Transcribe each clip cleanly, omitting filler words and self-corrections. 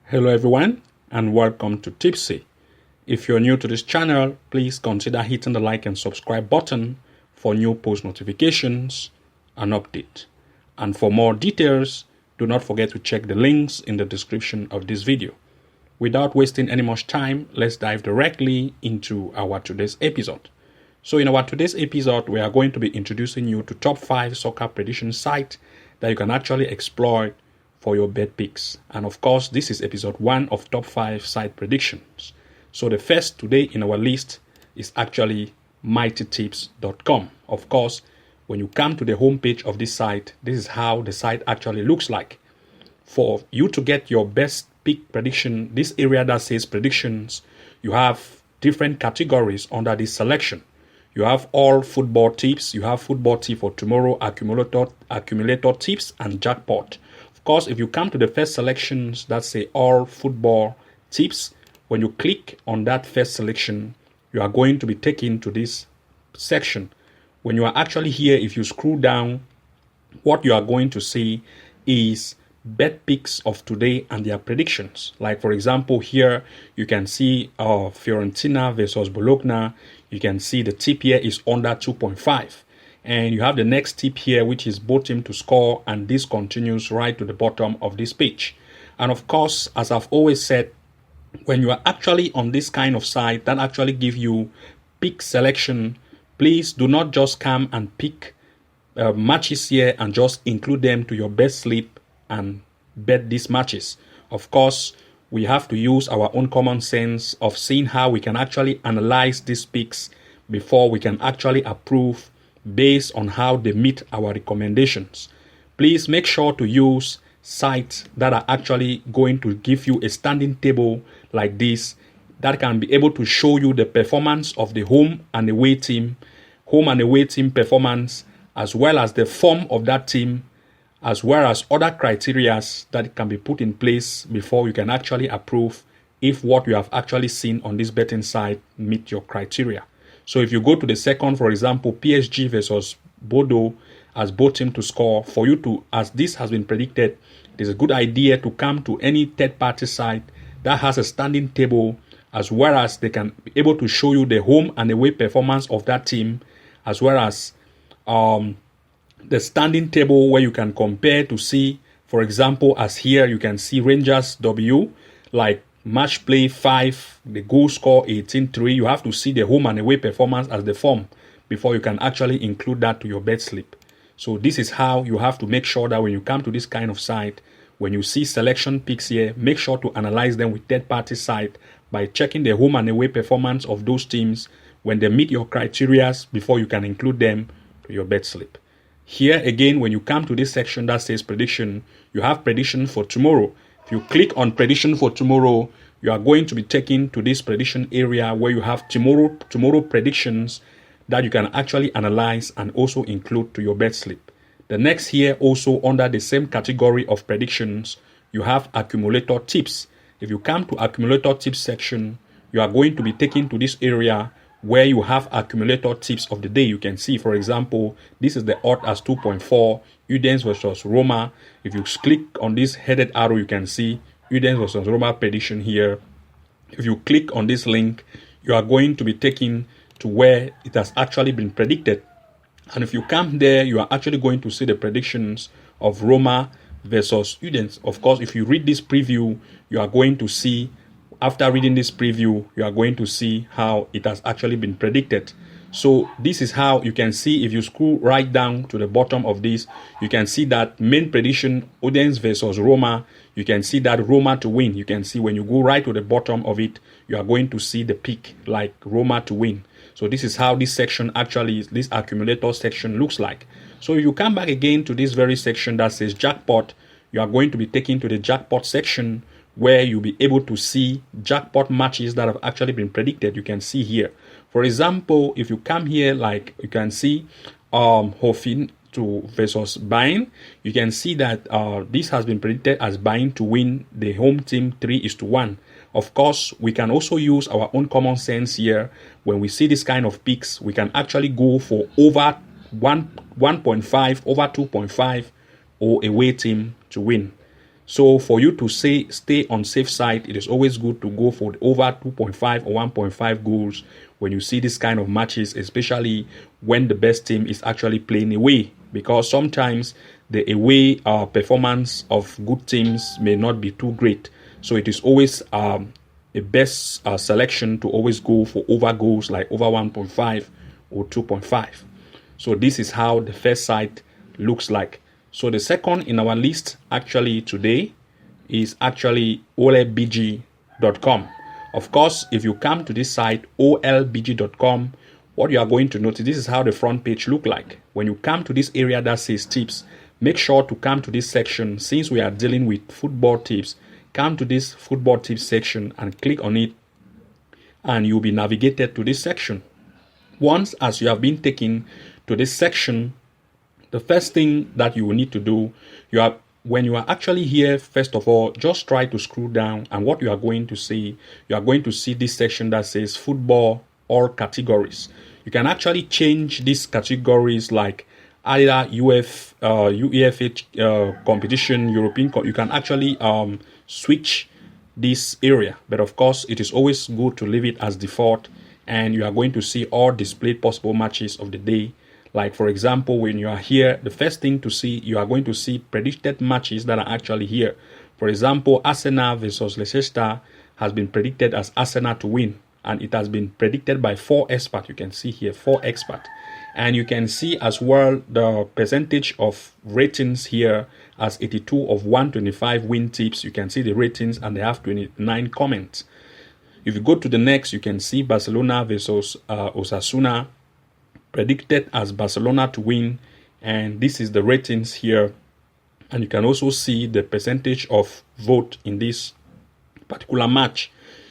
Hello everyone and welcome to Tipsy. If you're new to this channel, please consider hitting the like and subscribe button for new post notifications and update. And for more details, do not forget to check the links in the description of this video. Without wasting any much time, let's dive directly into our today's episode. So in our today's episode, we are going to be introducing you to top 5 soccer prediction sites that you can actually exploit for your bet picks. And of course, this is episode 1 of top 5 site predictions. So the first today in our list is actually Mightytips.com. Of course, when you come to the homepage of this site, this is how the site actually looks like. For you to get your best pick prediction, this area that says predictions, you have different categories under this selection. You have all football tips, you have football tip for tomorrow, accumulator tips, and jackpot. Of course, if you come to the first selections that say all football tips, when you click on that first selection, you are going to be taken to this section. When you are actually here, if you scroll down, what you are going to see is bet picks of today and their predictions. Like for example, here you can see Fiorentina versus Bologna. You can see the tip here is under 2.5. And you have the next tip here, which is both team to score, and this continues right to the bottom of this page. And of course, as I've always said, when you are actually on this kind of site that actually give you pick selection, please do not just come and pick matches here and just include them to your bet slip and bet these matches. Of course, we have to use our own common sense of seeing how we can actually analyze these picks before we can actually approve based on how they meet our recommendations. Please make sure to use sites that are actually going to give you a standing table like this that can be able to show you the performance of the home and away team performance, as well as the form of that team, as well as other criteria that can be put in place before you can actually approve if what you have actually seen on this betting site meet your criteria. So if you go to the second, for example, PSG versus Bordeaux as both team to score, for you to, as this has been predicted, it is a good idea to come to any third-party site that has a standing table, as well as they can be able to show you the home and away performance of that team, as well as the standing table where you can compare to see, for example, as here you can see Rangers W, like match play 5, the goal score 18-3. You have to see the home and away performance as the form before you can actually include that to your bet slip. So this is how you have to make sure that when you come to this kind of site, when you see selection picks here, make sure to analyze them with third-party site by checking the home and away performance of those teams when they meet your criteria before you can include them to your bet slip. Here again, when you come to this section that says prediction, you have prediction for tomorrow. If you click on prediction for tomorrow, you are going to be taken to this prediction area where you have tomorrow predictions that you can actually analyze and also include to your bet slip. The next here, also under the same category of predictions, you have accumulator tips. If you come to accumulator tips section, you are going to be taken to this area where you have accumulator tips of the day. You can see, for example, this is the odd as 2.4, Udinese versus Roma. If you click on this headed arrow, you can see Udinese versus Roma prediction here. If you click on this link, you are going to be taken to where it has actually been predicted. And if you come there, you are actually going to see the predictions of Roma versus Udinese. Of course, if you read this preview, you are going to see, after reading this preview, you are going to see how it has actually been predicted. So this is how you can see. If you scroll right down to the bottom of this, you can see that main prediction, Udinese versus Roma. You can see that Roma to win. You can see when you go right to the bottom of it, you are going to see the pick like Roma to win. So this is how this section actually, this accumulator section looks like. So if you come back again to this very section that says jackpot, you are going to be taken to the jackpot section where you'll be able to see jackpot matches that have actually been predicted. You can see here. For example, if you come here, like you can see Hoffin to versus Bayern, you can see that this has been predicted as Bayern to win the home team 3-1. Of course, we can also use our own common sense here. When we see this kind of picks, we can actually go for over 1.5, over 2.5, or away team to win. So for you to stay on safe side, it is always good to go for the over 2.5 or 1.5 goals when you see this kind of matches, especially when the best team is actually playing away, because sometimes the away performance of good teams may not be too great. So it is always a best selection to always go for over goals like over 1.5 or 2.5. So this is how the first site looks like. So the second in our list actually today is actually olbg.com. Of course, if you come to this site, olbg.com, what you are going to notice, this is how the front page look like. When you come to this area that says tips, make sure to come to this section. Since we are dealing with football tips, come to this football tips section and click on it, and you'll be navigated to this section. Once as you have been taken to this section, the first thing that you will need to do, when you are actually here, first of all, just try to scroll down, and what you are going to see, you are going to see this section that says football or categories. You can actually change these categories like either UEFA competition, European. You can actually switch this area, but of course, it is always good to leave it as default, and you are going to see all displayed possible matches of the day. Like for example, when you are here, the first thing to see, you are going to see predicted matches that are actually here. For example, Arsenal versus Leicester has been predicted as Arsenal to win, and it has been predicted by 4 experts. You can see here 4 experts, and you can see as well the percentage of ratings here as 82 of 125 win tips. You can see the ratings, and they have 29 comments. If you go to the next, you can see Barcelona versus Osasuna, predicted as Barcelona to win, and this is the ratings here, and you can also see the percentage of vote in this particular match.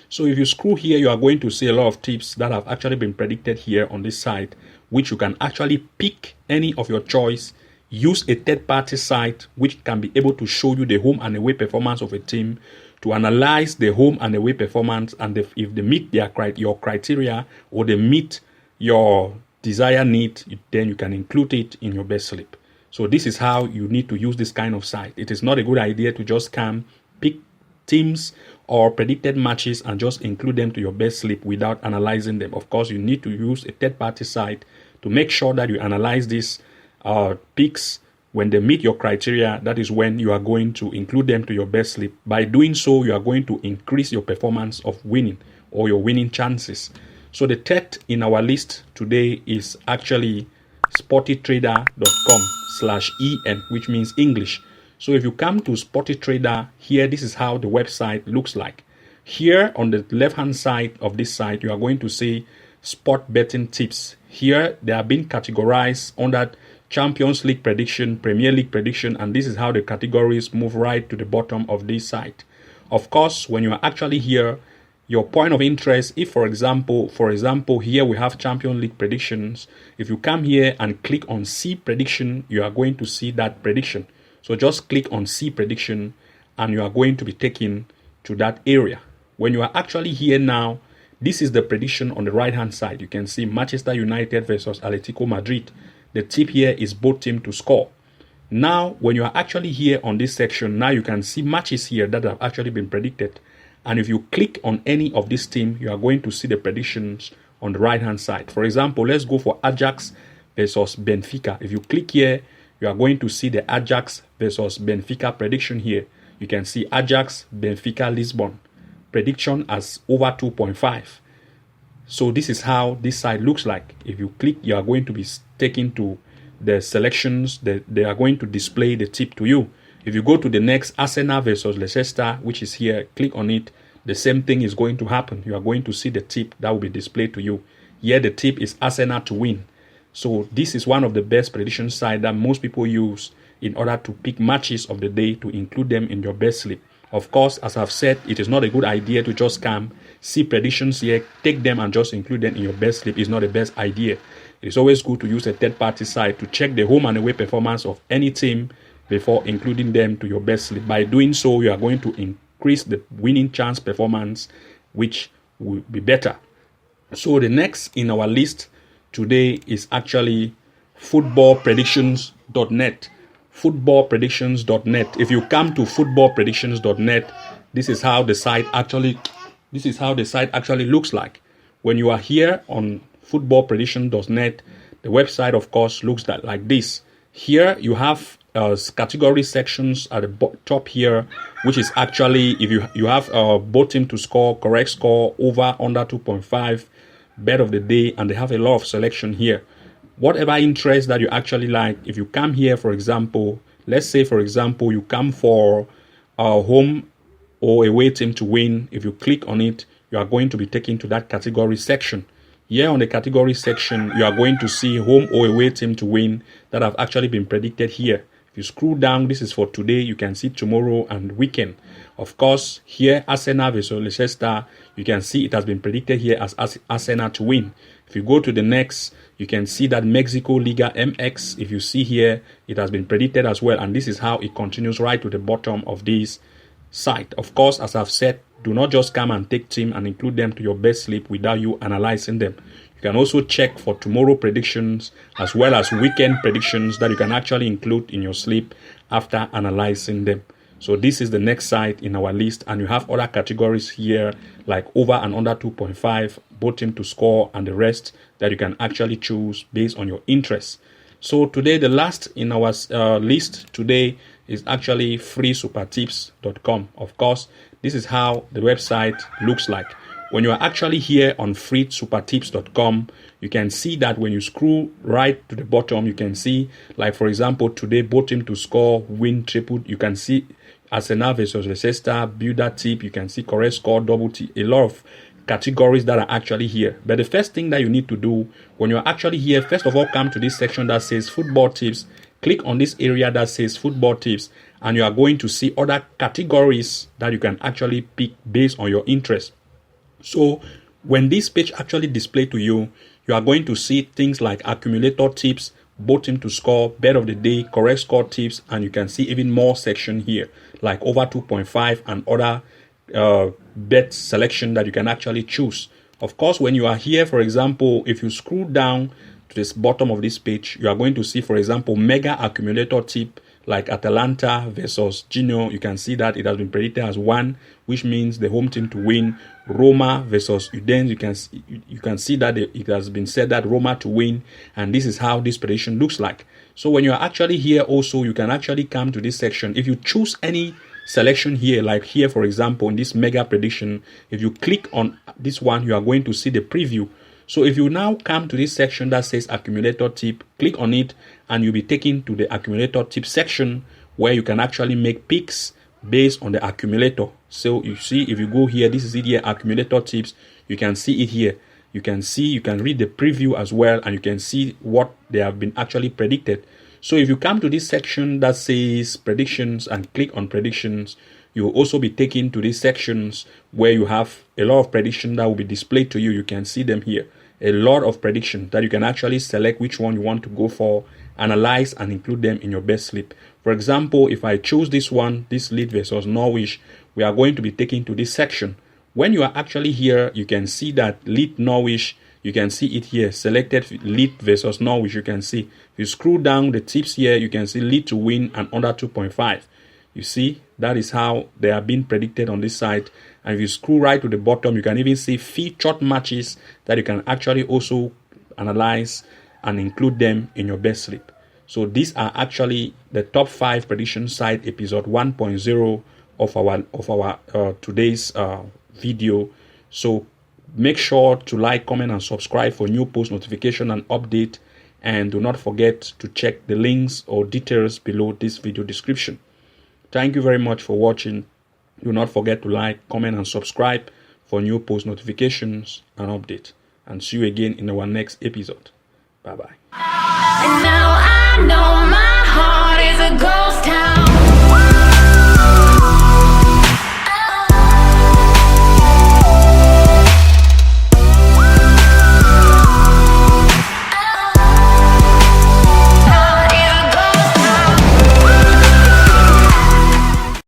So if you scroll here, you are going to see a lot of tips that have actually been predicted here on this site, which you can actually pick any of your choice, use a third-party site which can be able to show you the home and away performance of a team, to analyze the home and away performance, and if they meet your criteria or they meet your desired need, then you can include it in your best slip. So this is how you need to use this kind of site. It is not a good idea to just come pick teams or predicted matches and just include them to your best slip without analyzing them. Of course, you need to use a third-party site to make sure that you analyze these picks. When they meet your criteria, that is when you are going to include them to your best slip. By doing so, you are going to increase your performance of winning or your winning chances. So the third in our list today is actually SportyTrader.com/EN, which means English. So if you come to SportyTrader here, this is how the website looks like. Here on the left-hand side of this site, you are going to see sport betting tips. Here they have been categorized under Champions League prediction, Premier League prediction, and this is how the categories move right to the bottom of this site. Of course, when you are actually here, your point of interest, if for example, here we have Champions League predictions. If you come here and click on see prediction, you are going to see that prediction. So just click on see prediction and you are going to be taken to that area. When you are actually here now, this is the prediction on the right hand side. You can see Manchester United versus Atletico Madrid. The tip here is both teams to score. Now, when you are actually here on this section, now you can see matches here that have actually been predicted. And if you click on any of this team, you are going to see the predictions on the right-hand side. For example, let's go for Ajax versus Benfica. If you click here, you are going to see the Ajax versus Benfica prediction here. You can see Ajax, Benfica, Lisbon. Prediction as over 2.5. So this is how this side looks like. If you click, you are going to be taken to the selections. They are going to display the tip to you. If you go to the next, Arsenal versus Leicester, which is here, click on it. The same thing is going to happen. You are going to see the tip that will be displayed to you. Here the tip is Arsenal to win. So this is one of the best prediction sites that most people use in order to pick matches of the day to include them in your best slip. Of course, as I've said, it is not a good idea to just come, see predictions here, take them and just include them in your best slip. It's not the best idea. It is always good to use a third-party site to check the home and away performance of any team before including them to your best slip. By doing so, you are going to increase the winning chance performance, which will be better. So the next in our list today is actually footballpredictions.net. footballpredictions.net. If you come to footballpredictions.net, this is how the site actually looks like. When you are here on footballpredictions.net, the website, of course, looks like this. Here you have category sections at the top here, which is actually, if you have both team to score, correct score, over, under 2.5, bet of the day, and they have a lot of selection here. Whatever interest that you actually like, if you come here, for example, let's say, for example, you come for a home or away team to win. If you click on it, you are going to be taken to that category section. Here on the category section, you are going to see home or away team to win that have actually been predicted here. If you scroll down, this is for today. You can see tomorrow and weekend. Of course, here, Arsenal versus Leicester, you can see it has been predicted here as Arsenal to win. If you go to the next, you can see that Mexico Liga MX, if you see here, it has been predicted as well. And this is how it continues right to the bottom of this site. Of course, as I've said, do not just come and take team and include them to your best slip without you analyzing them. You can also check for tomorrow predictions as well as weekend predictions that you can actually include in your slip after analyzing them. So this is the next site in our list, and you have other categories here like over and under 2.5, both team to score, and the rest that you can actually choose based on your interests. So today, the last in our list today is actually freesupertips.com. Of course, this is how the website looks like. When you are actually here on freesupertips.com, you can see that when you scroll right to the bottom, you can see, like for example, today, both team to score, win, triple. You can see Arsenal versus Leicester, builder tip. You can see correct score, double tip. A lot of categories that are actually here. But the first thing that you need to do when you're actually here, first of all, come to this section that says football tips. Click on this area that says football tips, and you are going to see other categories that you can actually pick based on your interest. So when this page actually displays to you, you are going to see things like accumulator tips, both team to score, bet of the day, correct score tips, and you can see even more section here like over 2.5 and other bet selection that you can actually choose. Of course, when you are here, for example, if you scroll down to this bottom of this page, you are going to see, for example, mega accumulator tip like Atalanta versus Genoa. You can see that it has been predicted as 1, which means the home team to win. Roma versus Udinese, you can see that it has been said that Roma to win, and this is how this prediction looks like. So when you are actually here also, you can actually come to this section. If you choose any selection here, like here, for example, in this mega prediction, if you click on this one, you are going to see the preview. So if you now come to this section that says accumulator tip, click on it, and you'll be taken to the accumulator tip section where you can actually make picks based on the accumulator. So you see, if you go here, this is it here, accumulator tips. You can see it here. You can read the preview as well, and you can see what they have been actually predicted. So if you come to this section that says predictions and click on predictions, you will also be taken to these sections where you have a lot of predictions that will be displayed to you. You can see them here. A lot of predictions that you can actually select which one you want to go for, analyze, and include them in your best slip. For example, if I choose this one, this Leeds versus Norwich, we are going to be taken to this section. When you are actually here, you can see that Leeds Norwich, you can see it here, selected Leeds versus Norwich, you can see. If you scroll down the tips here, you can see Leeds to win and under 2.5. You see, that is how they are being predicted on this site. And if you scroll right to the bottom, you can even see featured matches that you can actually also analyze and include them in your best slip. So these are actually the top 5 prediction site, episode 1.0 of our today's video. So make sure to like, comment, and subscribe for new post notification and update. And do not forget to check the links or details below this video description. Thank you very much for watching. Do not forget to like, comment, and subscribe for new post notifications and update. And see you again in our next episode. Bye-bye. And now I know my heart is a ghost town.